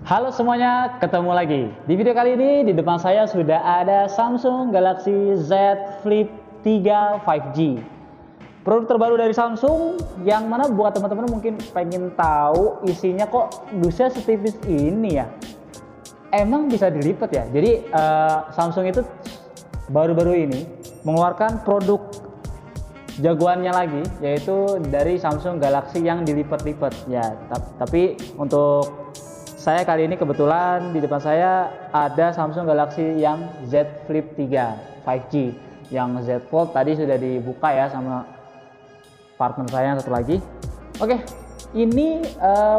Halo semuanya, ketemu lagi. Di video kali ini di depan saya sudah ada Samsung Galaxy Z Flip 3 5G. Produk terbaru dari Samsung yang mana buat teman-teman mungkin pengen tahu isinya kok dusnya setipis ini ya. Emang bisa dilipat ya. Jadi Samsung itu baru-baru ini mengeluarkan produk jagoannya lagi, yaitu dari Samsung Galaxy yang dilipat-lipat ya. Tapi untuk saya kali ini kebetulan di depan saya ada Samsung Galaxy yang Z Flip 3 5G. Yang Z Fold tadi sudah dibuka ya sama partner saya yang satu lagi. Oke, ini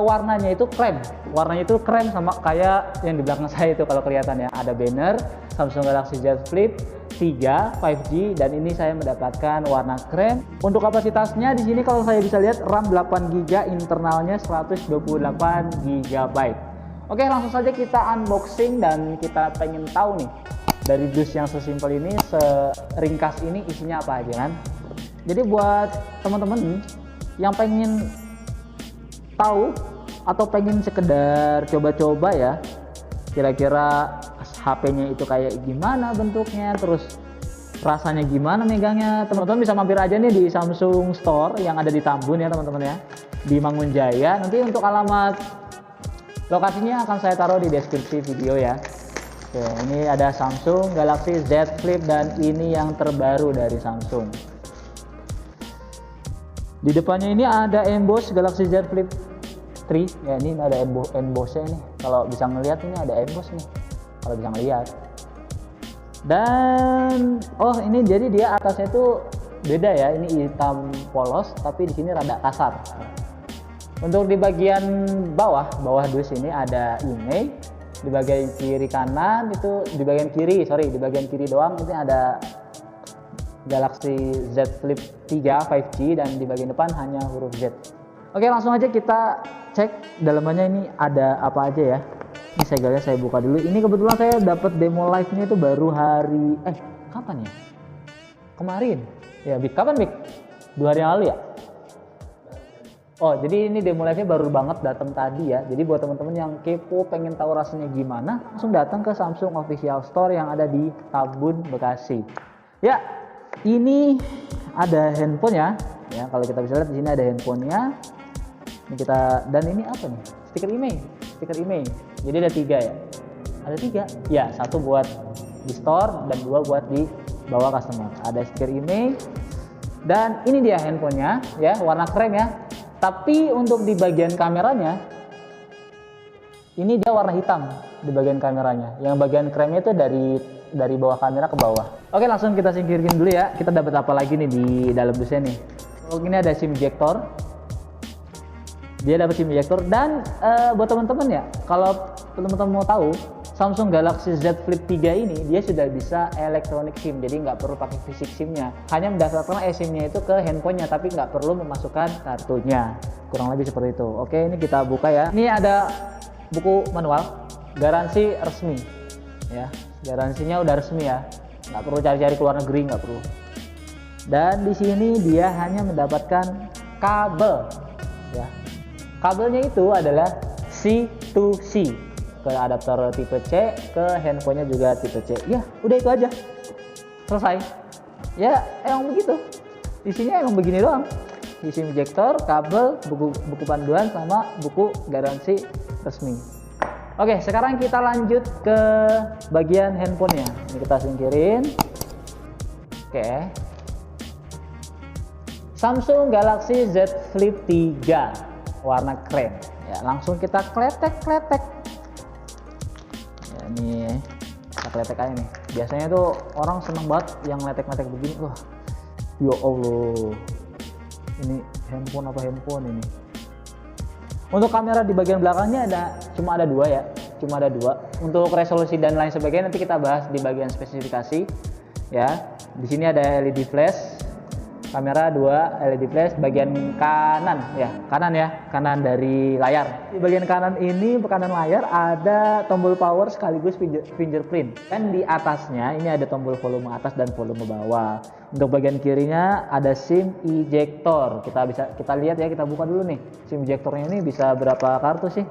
warnanya itu krem. Warnanya itu krem sama kayak yang di belakang saya itu kalau kelihatan ya. Ada banner Samsung Galaxy Z Flip 3 5G dan ini saya mendapatkan warna krem. Untuk kapasitasnya di sini kalau saya bisa lihat RAM 8GB, internalnya 128GB. Oke, langsung saja kita unboxing dan kita pengen tahu nih dari dus yang sesimpel ini, seringkas ini isinya apa aja kan. Jadi buat teman-teman yang pengen tahu atau pengen sekedar coba-coba ya, kira-kira HP-nya itu kayak gimana bentuknya, terus rasanya gimana megangnya, teman-teman bisa mampir aja nih di Samsung Store yang ada di Tambun ya teman-teman ya, di Mangunjaya. Nanti untuk alamat lokasinya akan saya taruh di deskripsi video ya. Oke, ini ada Samsung Galaxy Z Flip dan ini yang terbaru dari Samsung. Di depannya ini ada emboss Galaxy Z Flip 3 ya, ini ada embossnya nih. Kalau bisa ngelihat ini ada emboss nih, kalau bisa ngelihat. Dan oh ini jadi dia atasnya itu beda ya, ini hitam polos tapi di sini rada kasar. Untuk di bagian bawah dus ini ada image, di bagian kiri kanan itu di bagian kiri doang ini ada Galaxy Z Flip 3 5G dan di bagian depan hanya huruf Z. Oke, langsung aja kita cek dalamannya ini ada apa aja ya. Ini segelnya saya buka dulu. Ini kebetulan saya dapat demo live-nya itu baru hari kapan ya? Kemarin. Ya, Bik. Kapan, Bik? 2 hari yang lalu ya? Oh, jadi ini demo live-nya baru banget datang tadi ya. Jadi buat teman-teman yang kepo pengen tahu rasanya gimana, langsung datang ke Samsung Official Store yang ada di Tambun, Bekasi. Ya, ini ada handphonenya. Ya, kalau kita bisa lihat di sini ada handphonenya. Ini kita, dan ini apa nih? Stiker email. Jadi ada 3 ya. Ada 3. Ya, 1 buat di store dan 2 buat di bawah customer. Ada stiker email. Dan ini dia handphonenya ya, warna krem ya. Tapi untuk di bagian kameranya ini dia warna hitam di bagian kameranya. Yang bagian kremnya itu dari bawah kamera ke bawah. Oke, langsung kita singkirin dulu ya. Kita dapat apa lagi nih di dalam dusnya nih. Oh, ini ada SIM ejector. Dia dapat SIM ejector dan buat teman-teman ya, kalau teman-teman mau tahu, Samsung Galaxy Z Flip 3 ini dia sudah bisa electronic SIM, jadi nggak perlu pakai fisik SIM-nya, hanya mendaftarkan eSIM-nya itu ke handphonenya, tapi nggak perlu memasukkan kartunya, kurang lebih seperti itu. Oke, ini kita buka ya. Ini ada buku manual, garansi resmi, ya, garansinya udah resmi ya, nggak perlu cari-cari ke luar negeri, nggak perlu. Dan di sini dia hanya mendapatkan kabel, ya. Kabelnya itu adalah C2C ke adapter tipe C, ke handphonenya juga tipe C. Ya, udah itu aja. Selesai. Ya, emang begitu. Isinya emang begini doang. Isi ejector, kabel, buku panduan sama buku garansi resmi. Oke, sekarang kita lanjut ke bagian handphonenya. Ini kita singkirin. Oke. Samsung Galaxy Z Flip 3 warna krem ya, langsung kita kletek ya, ini kita kletek aja nih. Biasanya tuh orang seneng banget yang letek-letek begini. Wah, ya Allah, ini handphone ini. Untuk kamera di bagian belakangnya cuma ada 2 ya, untuk resolusi dan lain sebagainya nanti kita bahas di bagian spesifikasi ya. Di sini ada LED flash, kamera 2 LED flash bagian kanan dari layar. Di bagian kanan layar ada tombol power sekaligus fingerprint. Dan di atasnya ini ada tombol volume atas dan volume bawah. Untuk bagian kirinya ada SIM ejector. Kita lihat ya, kita buka dulu nih. SIM ejectornya ini bisa berapa kartu sih?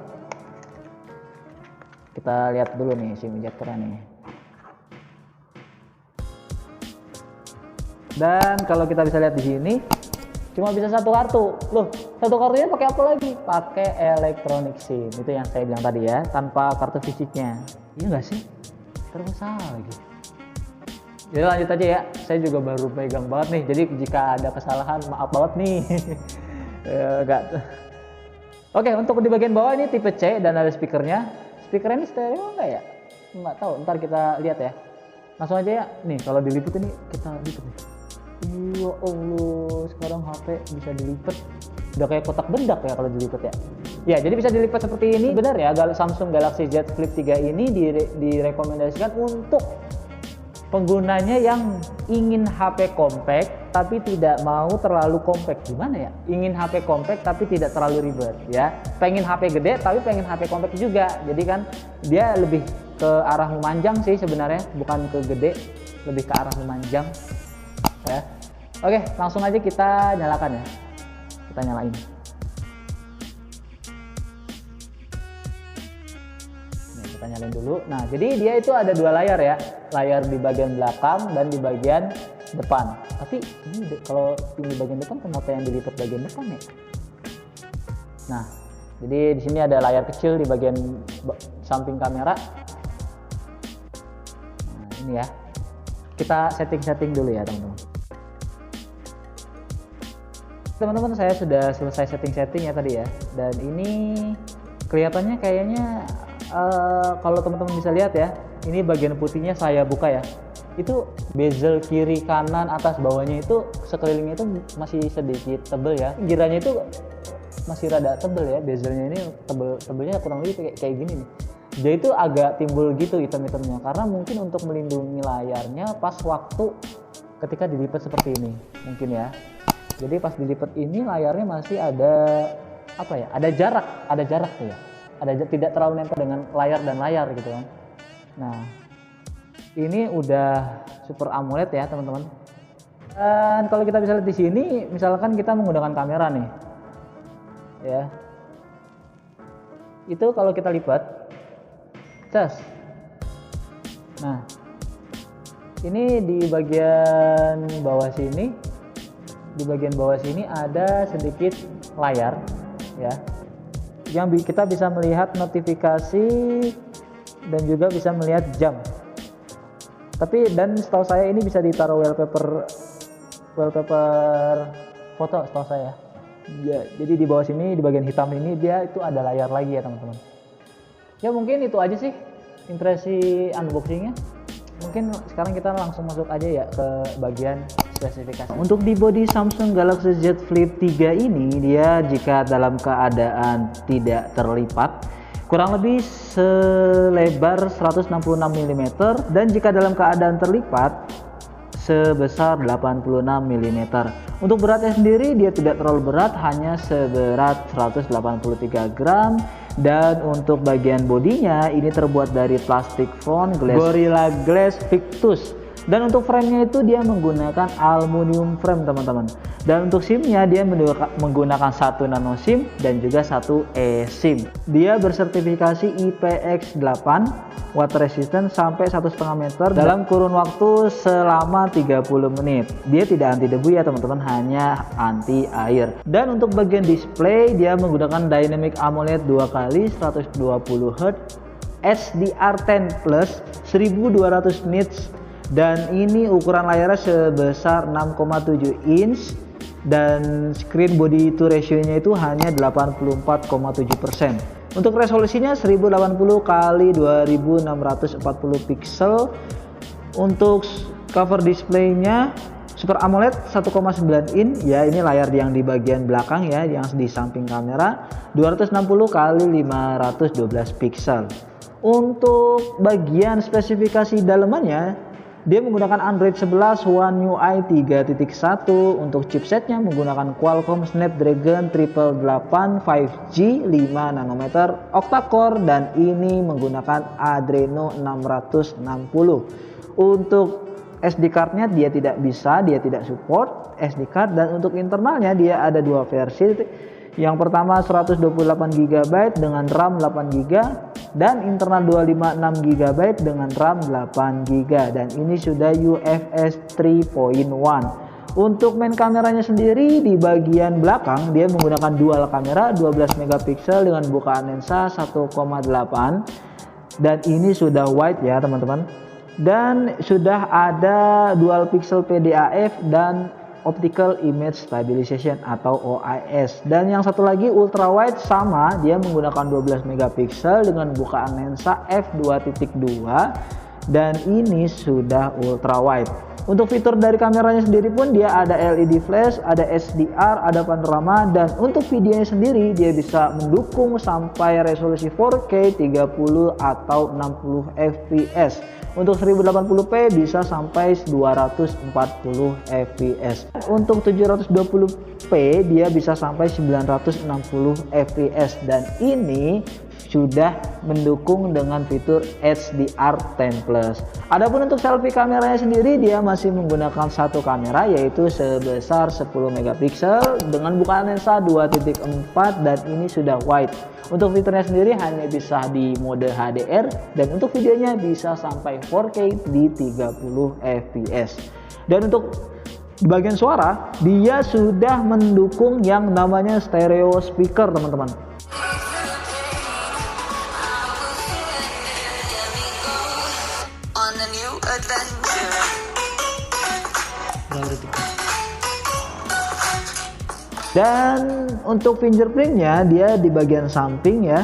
Kita lihat dulu nih SIM injector nih. Dan kalau kita bisa lihat di sini cuma bisa satu kartu. Loh, satu kartunya pakai apa lagi? Pakai electronic SIM. Itu yang saya bilang tadi ya, tanpa kartu fisiknya. Iya nggak sih? Terus salah lagi. Jadi lanjut aja ya. Saya juga baru pegang banget nih. Jadi jika ada kesalahan maaf banget nih. Enggak. Oke, untuk di bagian bawah ini tipe C dan ada speakernya. Speakernya ini stereo enggak ya? Enggak tahu. Ntar kita lihat ya. Langsung aja ya. Nih, kalau diliput ini kita liput nih. Ya Allah, sekarang HP bisa dilipat. Udah kayak kotak bedak ya kalau dilipat ya. Ya, jadi bisa dilipat seperti ini. Benar ya, Samsung Galaxy Z Flip 3 ini direkomendasikan untuk penggunanya yang ingin HP compact tapi tidak mau terlalu compact. Gimana ya? Ingin HP compact tapi tidak terlalu ribet ya. Pengen HP gede tapi pengen HP compact juga. Jadi kan dia lebih ke arah memanjang sih sebenarnya, bukan ke gede, lebih ke arah memanjang ya. Oke, langsung aja kita nyalakan ya. Kita nyalain. Nah, kita nyalain dulu. Nah, jadi dia itu ada dua layar ya. Layar di bagian belakang dan di bagian depan. Tapi ini kalau di bagian depan kenapa yang dilipat bagian depan ya? Nah, jadi di sini ada layar kecil di bagian samping kamera. Nah, ini ya. Kita setting-setting dulu ya, teman-teman. Teman-teman, saya sudah selesai setting-setting ya tadi ya. Dan ini kelihatannya kayaknya kalau teman-teman bisa lihat ya, ini bagian putihnya saya buka ya. Itu bezel kiri, kanan, atas, bawahnya itu sekelilingnya itu masih sedikit tebel ya. Giranya itu masih rada tebel ya, bezelnya ini tebelnya kurang lebih kayak gini nih. Dia itu agak timbul gitu hitam-hitamnya karena mungkin untuk melindungi layarnya pas waktu ketika dilipat seperti ini mungkin ya. Jadi pas dilipat ini layarnya masih ada apa ya? Ada jarak tuh ya. Tidak terlalu nempel dengan layar dan layar gitu kan. Nah, ini udah Super AMOLED ya teman-teman. Dan kalau kita bisa lihat di sini, misalkan kita menggunakan kamera nih, ya, itu kalau kita lipat, cas. Nah, ini di bagian bawah sini. Di bagian bawah sini ada sedikit layar ya, yang kita bisa melihat notifikasi dan juga bisa melihat jam. Dan setahu saya ini bisa ditaruh wallpaper foto setahu saya ya. Jadi di bawah sini di bagian hitam ini dia itu ada layar lagi ya teman-teman. Ya mungkin itu aja sih impresi unboxingnya. Mungkin sekarang kita langsung masuk aja ya ke bagian spesifikasi. Untuk di bodi Samsung Galaxy Z Flip 3 ini, dia jika dalam keadaan tidak terlipat kurang lebih selebar 166 mm dan jika dalam keadaan terlipat sebesar 86 mm. Untuk beratnya sendiri dia tidak terlalu berat, hanya seberat 183 gram. Dan untuk bagian bodinya ini terbuat dari plastik foam Gorilla Glass Victus. Dan untuk framenya itu dia menggunakan aluminium frame teman-teman. Dan untuk SIM-nya dia menggunakan 1 nano SIM dan juga 1 eSIM. Dia bersertifikasi IPX8, water resistant sampai 1,5 meter dalam kurun waktu selama 30 menit. Dia tidak anti debu ya teman-teman, hanya anti air. Dan untuk bagian display dia menggunakan Dynamic AMOLED 2x 120Hz HDR10 Plus 1200 nits. Dan ini ukuran layarnya sebesar 6,7 inch dan screen body to ratio-nya itu hanya 84,7%. Untuk resolusinya 1080 x 2640 pixel. Untuk cover display-nya Super AMOLED 1,9 inch ya, ini layar yang di bagian belakang ya, yang di samping kamera 260 x 512 pixel. Untuk bagian spesifikasi dalamannya dia menggunakan Android 11 One UI 3.1. Untuk chipsetnya menggunakan Qualcomm Snapdragon 888 5G 5 nanometer octa-core dan ini menggunakan Adreno 660. Untuk SD card-nya dia tidak support SD card. Dan untuk internalnya dia ada dua versi. Yang pertama 128 GB dengan RAM 8 GB dan internal 256 GB dengan RAM 8 GB, dan ini sudah UFS 3.1. Untuk main kameranya sendiri di bagian belakang dia menggunakan dual kamera 12 megapiksel dengan bukaan lensa 1,8, dan ini sudah wide ya teman-teman, dan sudah ada dual pixel PDAF dan optical image stabilization atau OIS. Dan yang satu lagi ultra wide sama, dia menggunakan 12 megapiksel dengan bukaan lensa f2.2, dan ini sudah ultra wide. Untuk fitur dari kameranya sendiri pun dia ada LED flash, ada SDR, ada panorama, dan untuk videonya sendiri dia bisa mendukung sampai resolusi 4K 30 atau 60 fps. Untuk 1080p bisa sampai 240 fps. Untuk 720p dia bisa sampai 960 fps, dan ini sudah mendukung dengan fitur HDR10+. Adapun untuk selfie kameranya sendiri dia masih menggunakan satu kamera yaitu sebesar 10 megapiksel dengan bukaan lensa 2.4, dan ini sudah wide. Untuk fiturnya sendiri hanya bisa di mode HDR, dan untuk videonya bisa sampai 4K di 30 fps. Dan untuk di bagian suara dia sudah mendukung yang namanya stereo speaker teman-teman. Dan untuk fingerprintnya dia di bagian samping ya,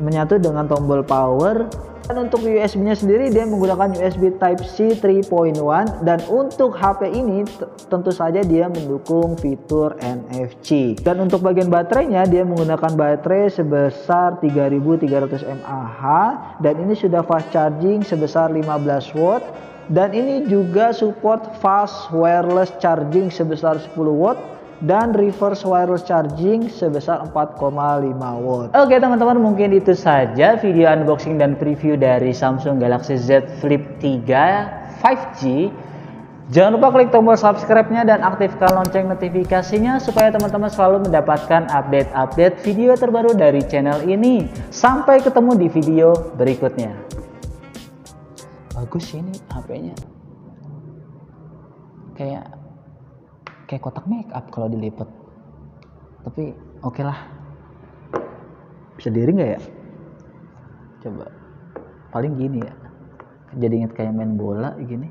menyatu dengan tombol power. Dan untuk USB-nya sendiri dia menggunakan USB Type-C 3.1, dan untuk HP ini tentu saja dia mendukung fitur NFC. Dan untuk bagian baterainya dia menggunakan baterai sebesar 3300 mAh, dan ini sudah fast charging sebesar 15 watt, dan ini juga support fast wireless charging sebesar 10 watt dan reverse wireless charging sebesar 4,5 watt. Oke teman-teman, mungkin itu saja video unboxing dan preview dari Samsung Galaxy Z Flip 3 5G. Jangan lupa klik tombol subscribe-nya dan aktifkan lonceng notifikasinya supaya teman-teman selalu mendapatkan update-update video terbaru dari channel ini. Sampai ketemu di video berikutnya. Bagus ini HP-nya. Kayak kotak make up kalau dilipat, tapi oke lah. Bisa diri nggak ya? Coba, paling gini ya, jadi inget kayak main bola gini.